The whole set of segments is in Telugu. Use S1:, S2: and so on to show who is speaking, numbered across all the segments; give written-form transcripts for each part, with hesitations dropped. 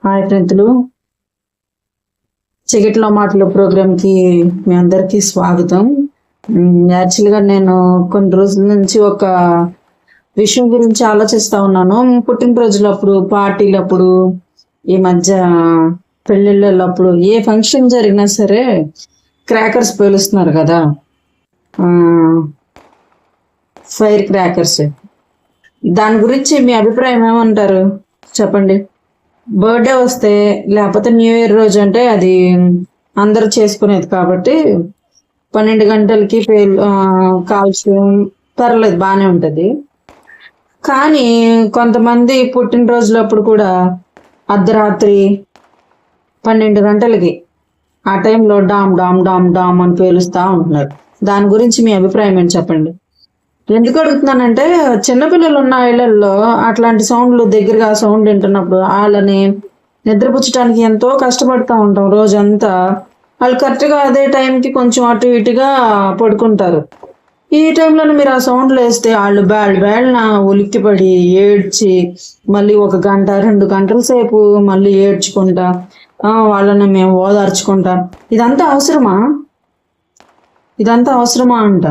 S1: హాయ్ ఫ్రెండ్లు, చిగిట్లో మాటలు ప్రోగ్రామ్కి మీ అందరికీ స్వాగతం. యాక్చువల్గా నేను కొన్ని రోజుల నుంచి ఒక విషయం గురించి ఆలోచిస్తూ ఉన్నాను. పుట్టినరోజులప్పుడు, పార్టీలప్పుడు, ఈ మధ్య పెళ్ళిళ్ళప్పుడు, ఏ ఫంక్షన్ జరిగినా సరే క్రాకర్స్ పేలుస్తున్నారు కదా, ఫైర్ క్రాకర్స్. దాని గురించి మీ అభిప్రాయం ఏమంటారు చెప్పండి. బర్త్డే వస్తే లేకపోతే న్యూ ఇయర్ రోజు అంటే అది అందరూ చేసుకునేది కాబట్టి 12 గంటలకి కాల్చడం పర్లేదు, బాగానే ఉంటుంది. కానీ కొంతమంది పుట్టినరోజులప్పుడు కూడా అర్ధరాత్రి 12 గంటలకి ఆ టైంలో డామ్ డామ్ డామ్ డామ్ అని పేలుస్తూ ఉంటున్నారు. దాని గురించి మీ అభిప్రాయం ఏంటి చెప్పండి. ఎందుకు అడుగుతున్నానంటే, చిన్నపిల్లలు ఉన్న ఇళ్లలో అట్లాంటి సౌండ్లు దగ్గరగా సౌండ్ వింటున్నప్పుడు వాళ్ళని నిద్రపుచ్చడానికి ఎంతో కష్టపడుతూ ఉంటాం రోజంతా. వాళ్ళు కరెక్ట్గా అదే టైంకి కొంచెం అటు ఇటుగా పడుకుంటారు. ఈ టైంలో మీరు ఆ సౌండ్లు వేస్తే వాళ్ళు బ్యాళ్ళ ఉలిక్కిపడి ఏడ్చి మళ్ళీ 1 గంట 2 గంటల సేపు మళ్ళీ ఏడ్చుకుంటా వాళ్ళని మేము ఓదార్చుకుంటా. ఇదంతా అవసరమా అంట.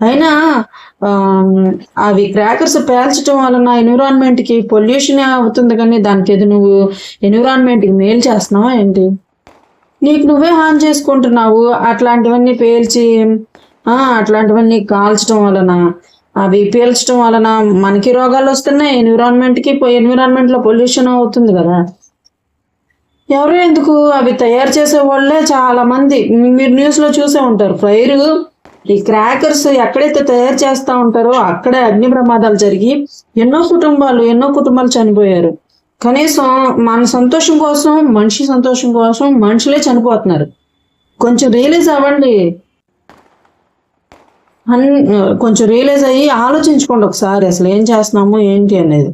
S1: అయినా అవి క్రాకర్స్ పేల్చడం వలన ఎన్విరాన్మెంట్కి పొల్యూషన్ అవుతుంది, కానీ దానికి ఏదో నువ్వు ఎన్విరాన్మెంట్కి మేలు చేస్తున్నావా ఏంటి? నీకు నువ్వే హాని చేసుకుంటున్నావు. అట్లాంటివన్నీ పేల్చి అట్లాంటివన్నీ కాల్చడం వలన, అవి పేల్చడం వలన మనకి రోగాలు వస్తున్నాయి, ఎన్విరాన్మెంట్లో పొల్యూషన్ అవుతుంది కదా. ఎవరు ఎందుకు, అవి తయారు చేసే వాళ్ళే చాలా మంది. మీరు న్యూస్లో చూసే ఉంటారు. ఈ క్రాకర్స్ ఎక్కడైతే తయారు చేస్తూ ఉంటారో అక్కడే అగ్ని ప్రమాదాలు జరిగి ఎన్నో కుటుంబాలు చనిపోయారు. కనీసం మన సంతోషం కోసం, మనిషి సంతోషం కోసం మనుషులే చనిపోతున్నారు. కొంచెం రియలైజ్ అవ్వండి. కొంచెం రియలైజ్ అయ్యి ఆలోచించుకోండి ఒకసారి, అసలు ఏం చేస్తున్నాము ఏంటి అనేది.